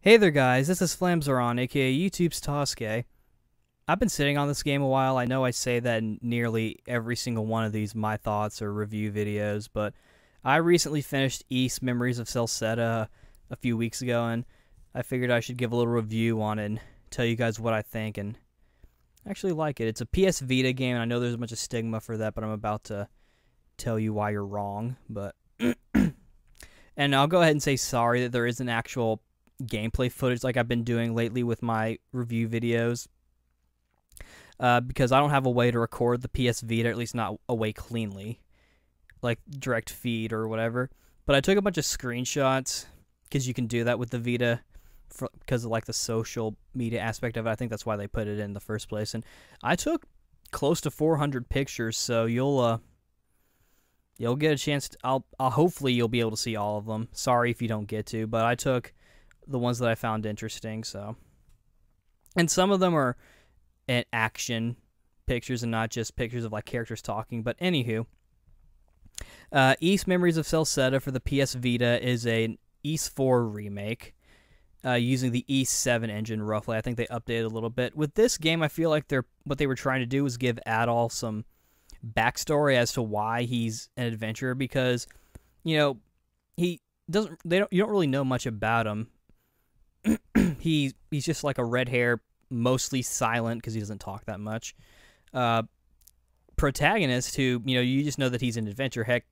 Hey there guys, this is Flamzeron, aka YouTube's Tasuke. I've been sitting on this game a while. I know I say that in nearly every single one of these my thoughts or review videos, but I recently finished East Memories of Celceta a few weeks ago, and I figured I should give a little review on it and tell you guys what I think, and I actually like it. It's a PS Vita game, and I know there's a bunch of stigma for that, but I'm about to tell you why you're wrong, but... And I'll go ahead and say sorry that there isn't actual gameplay footage like I've been doing lately with my review videos, because I don't have a way to record the PS Vita, or at least not a way cleanly, like direct feed or whatever. But I took a bunch of screenshots, because you can do that with the Vita, because of like the social media aspect of it. I think that's why they put it in the first place. And I took close to 400 pictures, so you'll get a chance to, hopefully you'll be able to see all of them. Sorry if you don't get to, but I took the ones that I found interesting, so. And some of them are action pictures and not just pictures of like characters talking, but anywho. East Memories of Celceta for the PS Vita is an East 4 remake, using the East 7 engine roughly. I think they updated a little bit. With this game, I feel like what they were trying to do was give Adol some backstory as to why he's an adventurer, because you don't really know much about him. He's just like a red hair, mostly silent because he doesn't talk that much, protagonist who you just know that he's an adventurer. Heck,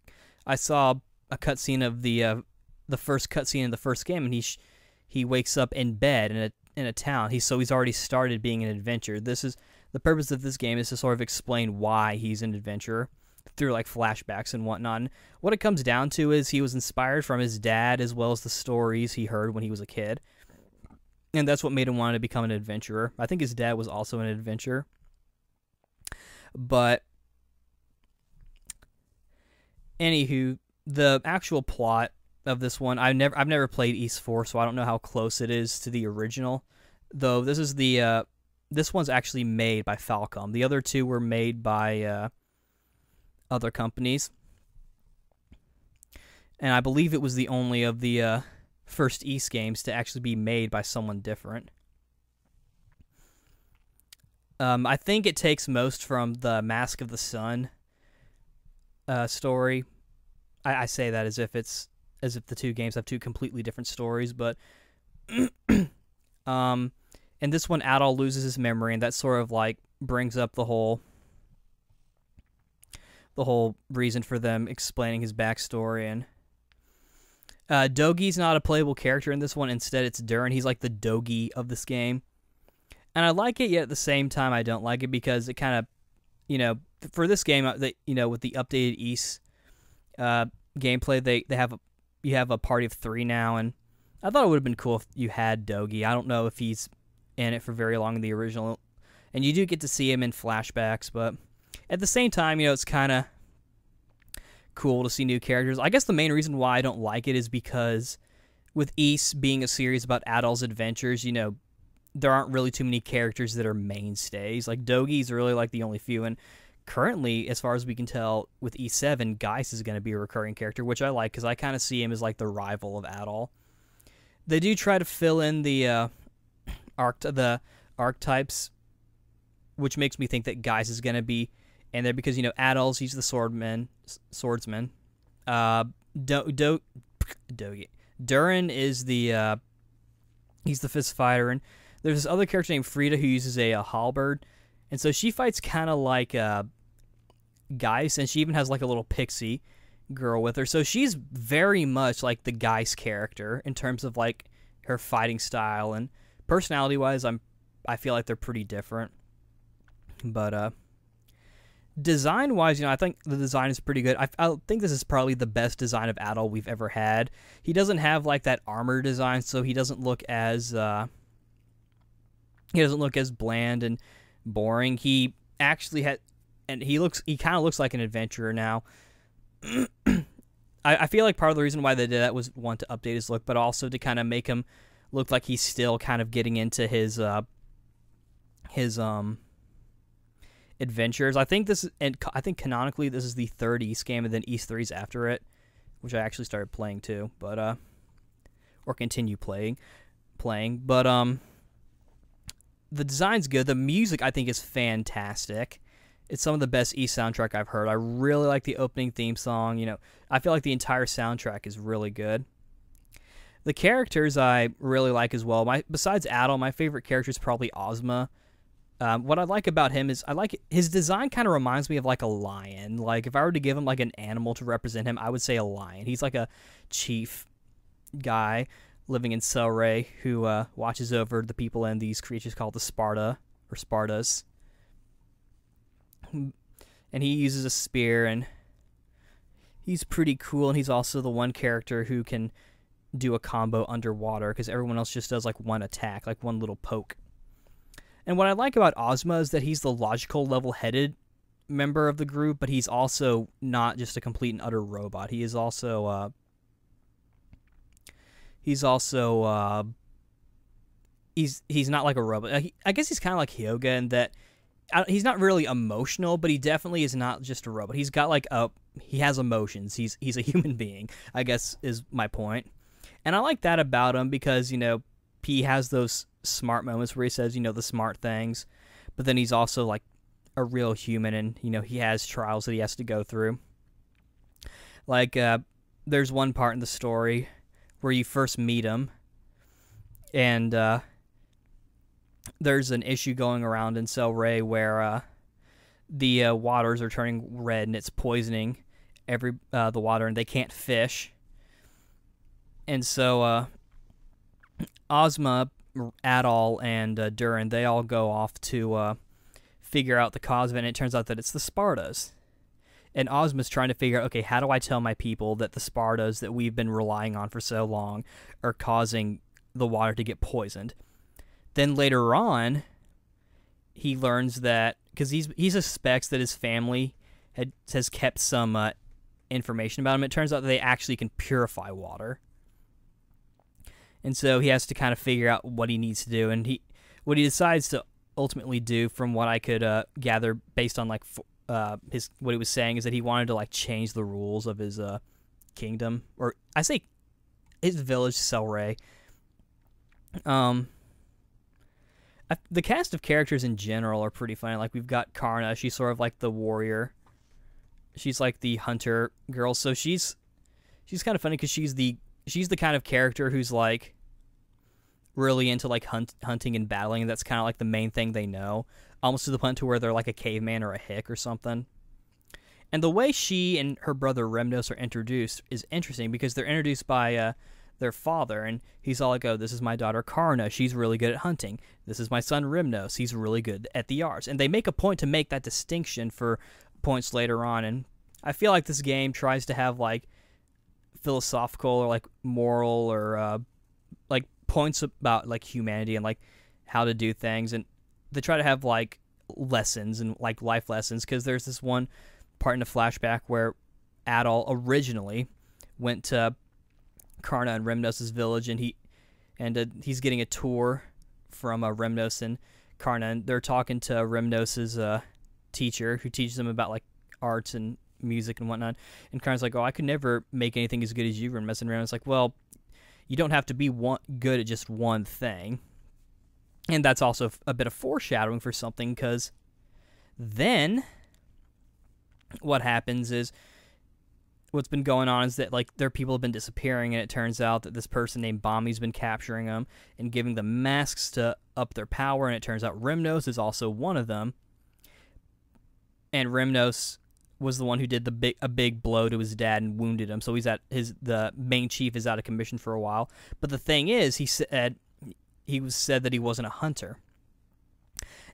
I saw a cutscene of the first cutscene in the first game, and he wakes up in bed in a town. He's already started being an adventurer. This is the purpose of this game, is to sort of explain why he's an adventurer through like flashbacks and whatnot. And what it comes down to is he was inspired from his dad as well as the stories he heard when he was a kid. And that's what made him want to become an adventurer. I think his dad was also an adventurer. But anywho, the actual plot of this one, I've never played East 4, so I don't know how close it is to the original. Though this one's actually made by Falcom. The other two were made by other companies. And I believe it was the only of the first East games to actually be made by someone different. I think it takes most from the Mask of the Sun story. I say that as if the two games have two completely different stories, but in this one, Adol loses his memory, and that sort of like brings up the whole reason for them explaining his backstory. And Dogi's not a playable character in this one. Instead, it's Durin. He's like the Dogi of this game. And I like it, yet at the same time, I don't like it, because it kind of, for this game, with the updated East gameplay, you have a party of 3 now, and I thought it would have been cool if you had Dogi. I don't know if he's in it for very long in the original, and you do get to see him in flashbacks, but at the same time, it's kind of cool to see new characters. I guess the main reason why I don't like it is because with East being a series about Adol's adventures, there aren't really too many characters that are mainstays. Like Dogi's really like the only few, and currently, as far as we can tell, with E7, Geist is going to be a recurring character, which I like because I kind of see him as like the rival of Adol. They do try to fill in the archetypes, which makes me think that Geist is going to be in there because Adol's, he's the swordsman. Durin is he's the fist fighter, and there's this other character named Frida who uses a halberd, and so she fights kind of like Geist, and she even has like a little pixie girl with her. So she's very much like the Geist character in terms of like her fighting style, and personality-wise, I feel like they're pretty different. But design-wise, I think the design is pretty good. I think this is probably the best design of Adol we've ever had. He doesn't have like that armor design, so he doesn't look as bland and boring. He actually had, and he kind of looks like an adventurer now. I feel like part of the reason why they did that was, one, to update his look, but also to kind of make him look like he's still kind of getting into his adventures. I think canonically this is the third East game, and then East 3's after it, which I actually started playing too, but or continue playing. playing. But the design's good. The music, I think, is fantastic. It's some of the best Ys soundtrack I've heard. I really like the opening theme song. You know, I feel like the entire soundtrack is really good. The characters I really like as well. Besides Adol, my favorite character is probably Ozma. What I like about him is I like his design. Kind of reminds me of like a lion. Like if I were to give him like an animal to represent him, I would say a lion. He's like a chief guy living in Selray who watches over the people and these creatures called the Sparta or Spartas. And he uses a spear, and he's pretty cool. And he's also the one character who can do a combo underwater because everyone else just does like one attack, like one little poke. And what I like about Ozma is that he's the logical, level-headed member of the group, but he's also not just a complete and utter robot. He is also he's not like a robot. I guess he's kind of like Hyoga in that he's not really emotional, but he definitely is not just a robot. He's got like he has emotions. He's a human being, I guess is my point. And I like that about him because, you know, he has those smart moments where he says, you know, the smart things, but then he's also like a real human, and, you know, he has trials that he has to go through. Like, there's one part in the story where you first meet him, and there's an issue going around in Selray where the waters are turning red and it's poisoning the water, and they can't fish. And so Ozma, Adol, and Durin, they all go off to figure out the cause of it, and it turns out that it's the Spartas. And Ozma's trying to figure out, okay, how do I tell my people that the Spartas that we've been relying on for so long are causing the water to get poisoned? Then later on, he learns that, because he suspects that his family has kept some information about him. It turns out that they actually can purify water. And so he has to kind of figure out what he needs to do. And what he decides to ultimately do, from what I could gather based on like what he was saying, is that he wanted to like change the rules of his kingdom, or I say his village, Selray. The cast of characters in general are pretty funny. Like, we've got Karna. She's sort of like the warrior. She's like the hunter girl. So she's kind of funny because she's the kind of character who's like really into like hunting and battling. And that's kind of like the main thing they know, almost to the point to where they're like a caveman or a hick or something. And the way she and her brother Remnos are introduced is interesting because they're introduced by their father, and he's all like, oh, this is my daughter Karna, she's really good at hunting. This is my son Rymnos, he's really good at the arts. And they make a point to make that distinction for points later on, and I feel like this game tries to have like philosophical or like moral or like points about like humanity and like how to do things, and they try to have like lessons and like life lessons, because there's this one part in the flashback where Adol originally went to Karna and Rymnos' village, and he's getting a tour from Rymnos and Karna, and they're talking to Rymnos' teacher, who teaches them about like arts and music and whatnot. And Karna's like, oh, I could never make anything as good as you, Rymnos. And Rymnos' like, well, you don't have to be good at just one thing. And that's also a bit of foreshadowing for something, because then what happens is, what's been going on is that like their people have been disappearing, and it turns out that this person named Bami's been capturing them and giving them masks to up their power, and it turns out Rymnos is also one of them. And Rymnos was the one who did a big blow to his dad and wounded him, so the main chief is out of commission for a while. But the thing is, he said that he wasn't a hunter.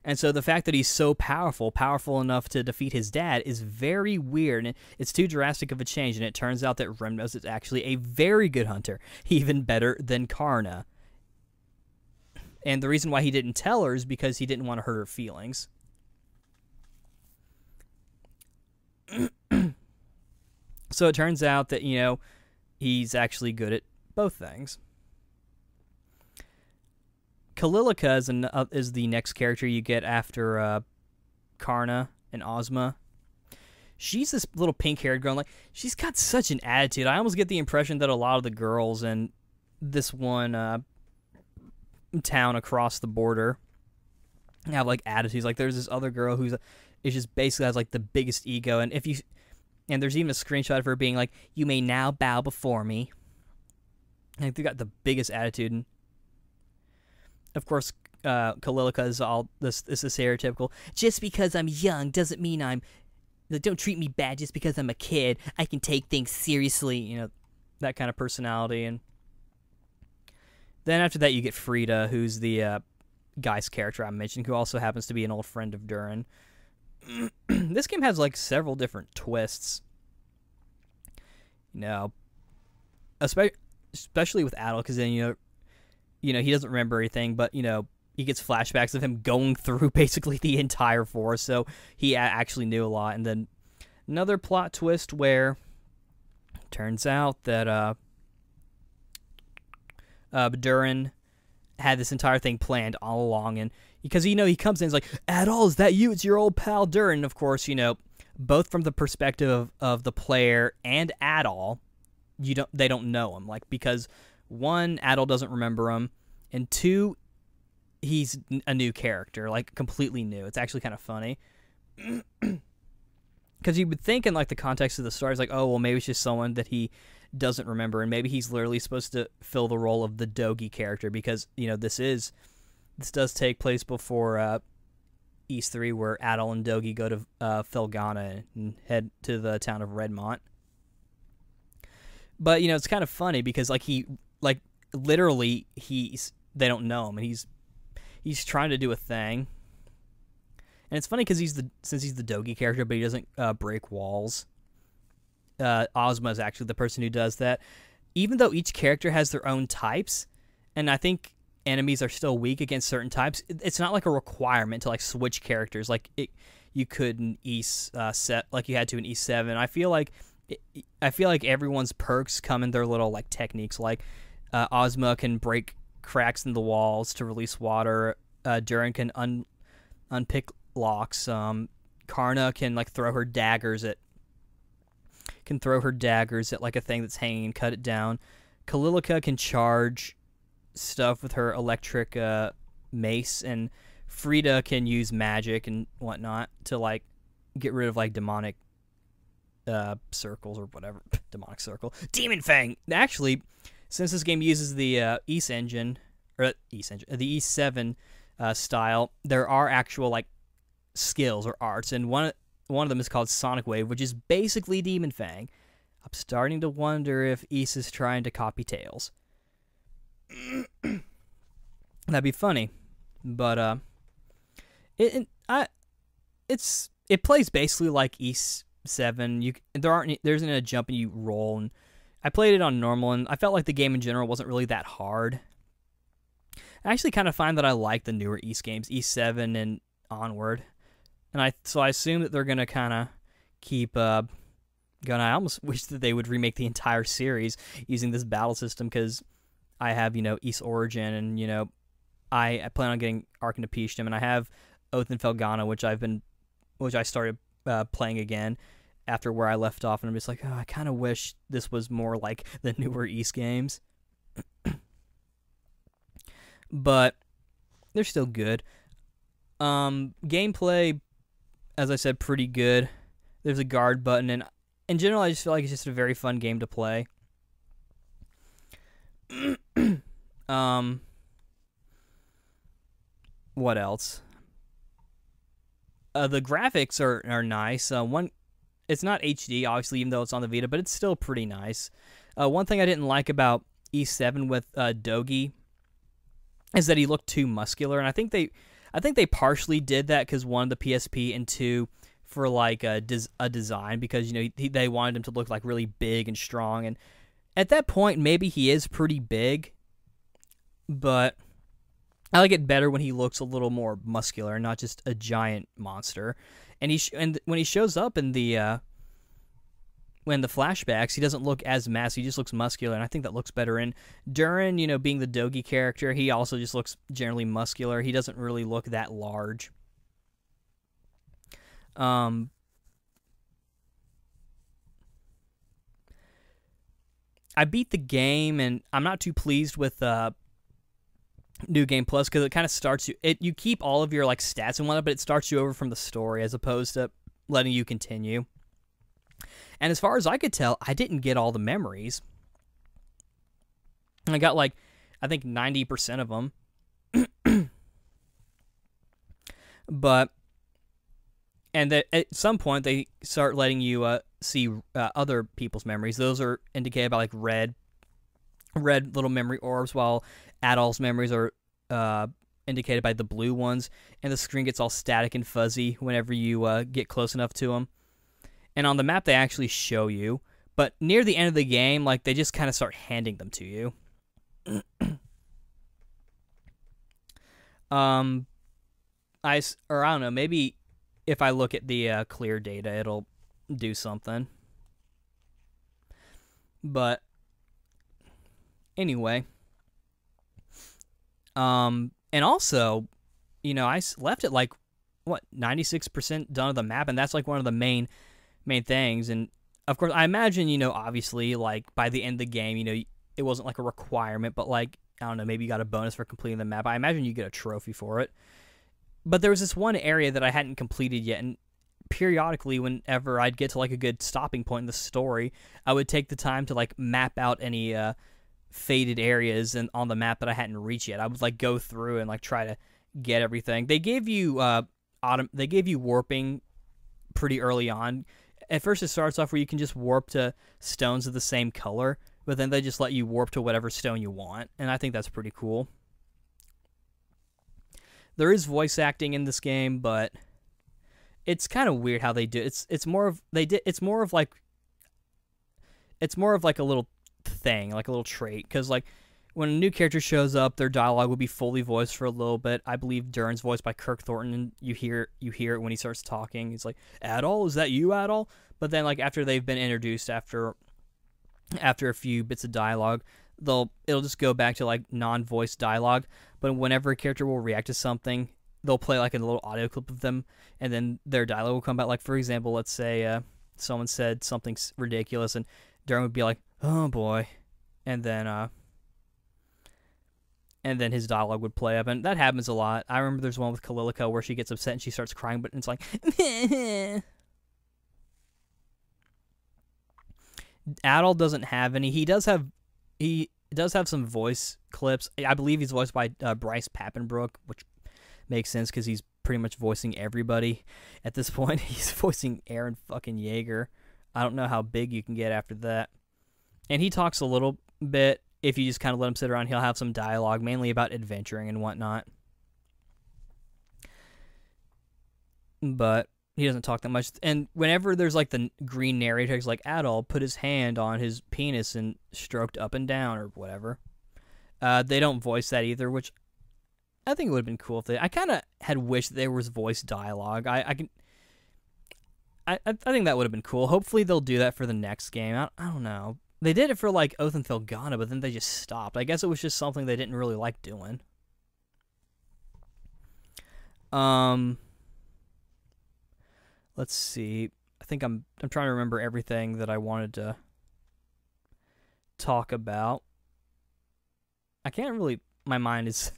And so the fact that he's so powerful enough to defeat his dad, is very weird. And it's too drastic of a change. And it turns out that Rymnos is actually a very good hunter, even better than Karna. And the reason why he didn't tell her is because he didn't want to hurt her feelings. So it turns out that, you know, he's actually good at both things. Kalilika is the next character you get after Karna and Ozma. She's this little pink-haired girl. Like, she's got such an attitude. I almost get the impression that a lot of the girls in this one town across the border have like attitudes. Like there's this other girl who's is just basically has like the biggest ego, and there's even a screenshot of her being like, "You may now bow before me." And they got the biggest attitude, and of course, Kalilika is all this. This is stereotypical. Just because I'm young doesn't mean I'm. Don't treat me bad just because I'm a kid. I can take things seriously. You know, that kind of personality. And then after that, you get Frida, who's the guy's character I mentioned, who also happens to be an old friend of Durin. This game has like several different twists. You know, especially with Adel, because then you know he doesn't remember anything, but you know he gets flashbacks of him going through basically the entire forest, so he actually knew a lot. And then another plot twist where it turns out that Durin had this entire thing planned all along, and because he comes in, he's like, Adel, is that you? It's your old pal Durin. And of course, both from the perspective of the player and Adel, they don't know him, like, because one, Adel doesn't remember him, and two, he's a new character, like completely new. It's actually kind of funny because you would think in like the context of the story, it's like, oh well, maybe it's just someone that he doesn't remember, and maybe he's literally supposed to fill the role of the Dogi character, because this does take place before East 3, where Adel and Dogi go to Felghana and head to the town of Redmont. But it's kind of funny because literally they don't know him, and he's trying to do a thing. And it's funny because since he's the Dogi character, but he doesn't break walls. Ozma is actually the person who does that. Even though each character has their own types, and I think enemies are still weak against certain types, it's not like a requirement to like switch characters like you could in like you had to in E7. I feel like everyone's perks come in their little like techniques. Like Ozma can break cracks in the walls to release water. Durin can unpick locks. Karna can like throw her daggers at like a thing that's hanging and cut it down. Kalilika can charge stuff with her electric mace, and Frida can use magic and whatnot to like get rid of like demonic circles or whatever. Demonic circle. Demon Fang! Actually, since this game uses the the E7 style, there are actual like skills or arts, and one of them is called Sonic Wave, which is basically Demon Fang. I'm starting to wonder if Ys is trying to copy Tails. That'd be funny, but it plays basically like E7. There isn't a jump and you roll, and I played it on normal, and I felt like the game in general wasn't really that hard. I actually kind of find that I like the newer Ys games, E7 and onward, and so I assume that they're gonna kind of keep going. I almost wish that they would remake the entire series using this battle system, because I have Ys Origin, and I plan on getting Ark into Peachtum, and I have Oath and Felghana, which I started playing again after where I left off, and I'm just like, oh, I kind of wish this was more like the newer Ys games. But they're still good. Gameplay, as I said, pretty good. There's a guard button, and in general, I just feel like it's just a very fun game to play. What else? The graphics are nice. It's not HD, obviously, even though it's on the Vita, but it's still pretty nice. One thing I didn't like about E7 with Dogi is that he looked too muscular, and I think they partially did that because one, the PSP, and two, for like a design, because they wanted him to look like really big and strong, and at that point maybe he is pretty big, but I like it better when he looks a little more muscular and not just a giant monster. And and when he shows up in the flashbacks, he doesn't look as massive. He just looks muscular, and I think that looks better. And Durin, being the Dogi character, he also just looks generally muscular. He doesn't really look that large. I beat the game, and I'm not too pleased with New Game Plus, because it kind of starts you. You keep all of your like stats and whatnot, but it starts you over from the story as opposed to letting you continue. And as far as I could tell, I didn't get all the memories. I got like, I think 90% of them. But, and at some point they start letting you see other people's memories. Those are indicated by like red little memory orbs, while Adol's memories are indicated by the blue ones, and the screen gets all static and fuzzy whenever you get close enough to them. And on the map they actually show you, but near the end of the game, like, they just kind of start handing them to you. I don't know, maybe if I look at the clear data, it'll do something. But anyway, and also, you know, I left it like, what, 96% done of the map, and that's like one of the main things. And of course, I imagine, you know, obviously, like, by the end of the game, you know, it wasn't like a requirement, but like, I don't know, maybe you got a bonus for completing the map. I imagine you get a trophy for it. But there was this one area that I hadn't completed yet, and periodically, whenever I'd get to like a good stopping point in the story, I would take the time to like map out any faded areas on the map that I hadn't reached yet. I would like go through and like try to get everything. They gave you warping pretty early on. At first, it starts off where you can just warp to stones of the same color, but then they just let you warp to whatever stone you want, and I think that's pretty cool. There is voice acting in this game, but it's kind of weird how they do it. It's more of like a little thing, like a little trait, because like when a new character shows up, their dialogue will be fully voiced for a little bit. I believe Durin's voiced by Kirk Thornton, and you hear it when he starts talking. He's like, "Adol, is that you, Adol?" But then like after they've been introduced, after a few bits of dialogue, it'll just go back to like non-voiced dialogue. But whenever a character will react to something, they'll play like a little audio clip of them, and then their dialogue will come back. Like, for example, let's say someone said something ridiculous, and Durin would be like, "Oh boy," and then his dialogue would play up, and that happens a lot. I remember there's one with Kalilica where she gets upset and she starts crying, but it's like, Adol doesn't have any. He does have some voice clips. I believe he's voiced by Bryce Papenbrook, which makes sense because he's pretty much voicing everybody at this point. He's voicing Aaron fucking Yeager. I don't know how big you can get after that. And he talks a little bit. If you just kind of let him sit around, he'll have some dialogue, mainly about adventuring and whatnot. But he doesn't talk that much. And whenever there's like the green narrator, he's like, Adol put his hand on his penis and stroked up and down or whatever. They don't voice that either, which I think it would have been cool if they... I kind of had wished there was voice dialogue. I think that would have been cool. Hopefully they'll do that for the next game. I don't know. They did it for like Oath and Thilgana, but then they just stopped. I guess it was just something they didn't really like doing. Let's see. I think I'm trying to remember everything that I wanted to talk about. I can't really... My mind is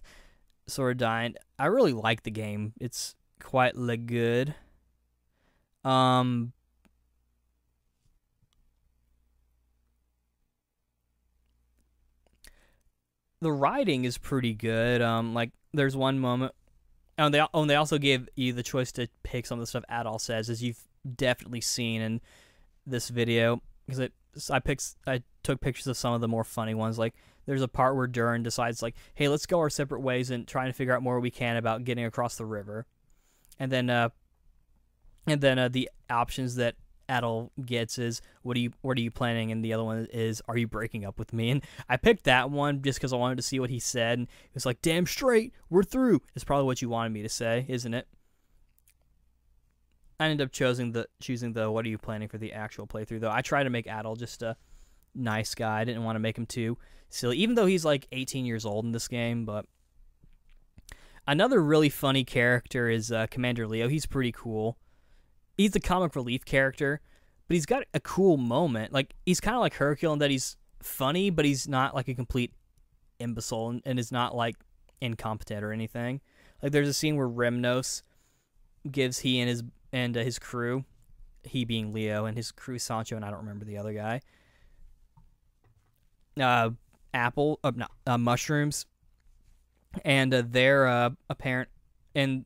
sort of dying. I really like the game. It's quite good. The writing is pretty good. Like there's one moment. Oh, they also gave you the choice to pick some of the stuff Adol says, as you've definitely seen in this video. Because I took pictures of some of the more funny ones. Like there's a part where Durin decides like, hey, let's go our separate ways and trying to figure out more we can about getting across the river. And then the options that Adol gets is, what are you planning? And the other one is, are you breaking up with me? And I picked that one just because I wanted to see what he said. And it was like, damn straight, we're through. It's probably what you wanted me to say, isn't it? I ended up choosing the what are you planning for the actual playthrough, though. I tried to make Adol just a nice guy. I didn't want to make him too silly, even though he's like 18 years old in this game. But another really funny character is Commander Leo. He's pretty cool. He's the comic relief character, but he's got a cool moment. Like, he's kind of like Hercule in that he's funny, but he's not like a complete imbecile, and is not like incompetent or anything. Like there's a scene where Remnos gives he and his crew, he being Leo, and his crew Sancho, and I don't remember the other guy, mushrooms, and they're apparent, and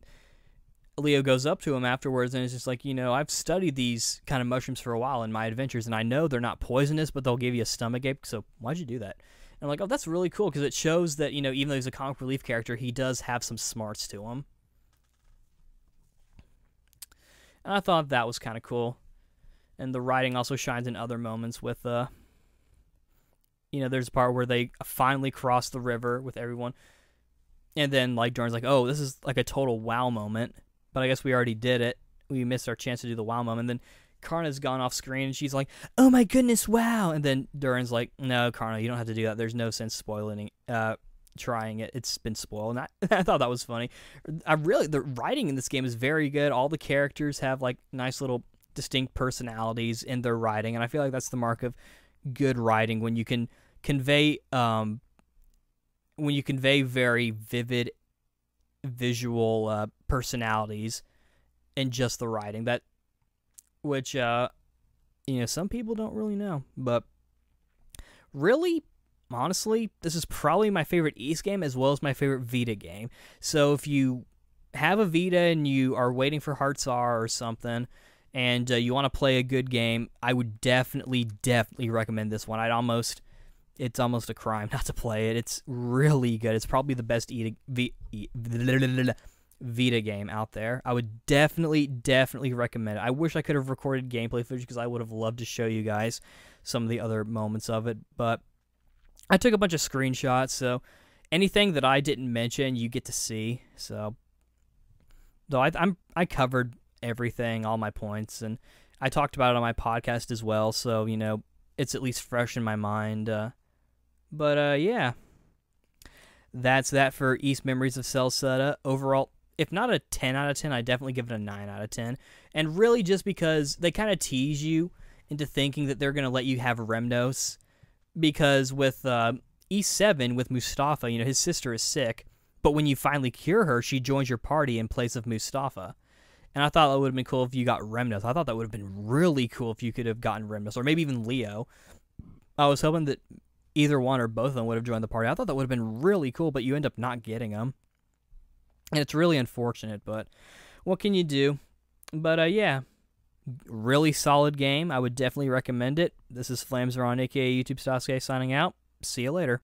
Leo goes up to him afterwards and is just like, I've studied these kind of mushrooms for a while in my adventures, and I know they're not poisonous, but they'll give you a stomachache, so why'd you do that? And I'm like, oh, that's really cool, because it shows that, even though he's a comic relief character, he does have some smarts to him. And I thought that was kind of cool. And the writing also shines in other moments with, there's a part where they finally cross the river with everyone. And then, like, Jordan's like, oh, this is like a total wow moment. But I guess we already did it. We missed our chance to do the wow moment. And then Karna's gone off screen, and she's like, oh my goodness, wow. And then Duran's like, no, Karna, you don't have to do that. There's no sense spoiling trying it. It's been spoiled. And I thought that was funny. The writing in this game is very good. All the characters have like nice little distinct personalities in their writing, and I feel like that's the mark of good writing, when you can convey very vivid visual personalities in just the writing, which some people don't really know. But really, honestly, this is probably my favorite East game as well as my favorite Vita game. So if you have a Vita and you are waiting for Hearts R or something, and you want to play a good game, I would definitely recommend this one. It's almost a crime not to play it. It's really good. It's probably the best Vita game out there. I would definitely recommend it. I wish I could have recorded gameplay footage, because I would have loved to show you guys some of the other moments of it, but I took a bunch of screenshots, so anything that I didn't mention, you get to see. So, though I covered everything, all my points, and I talked about it on my podcast as well, so, it's at least fresh in my mind. Yeah. That's that for East Memories of Celceta. Overall, if not a 10 out of 10, I definitely give it a 9 out of 10. And really just because they kind of tease you into thinking that they're going to let you have Remnos. Because with E7, with Mustafa, his sister is sick, but when you finally cure her, she joins your party in place of Mustafa. And I thought that would have been cool if you got Remnos. I thought that would have been really cool if you could have gotten Remnos, or maybe even Leo. I was hoping that either one or both of them would have joined the party. I thought that would have been really cool, but you end up not getting them. And it's really unfortunate, but what can you do? But yeah, really solid game. I would definitely recommend it. This is Flames Are On, aka YouTube Tasuke, signing out. See you later.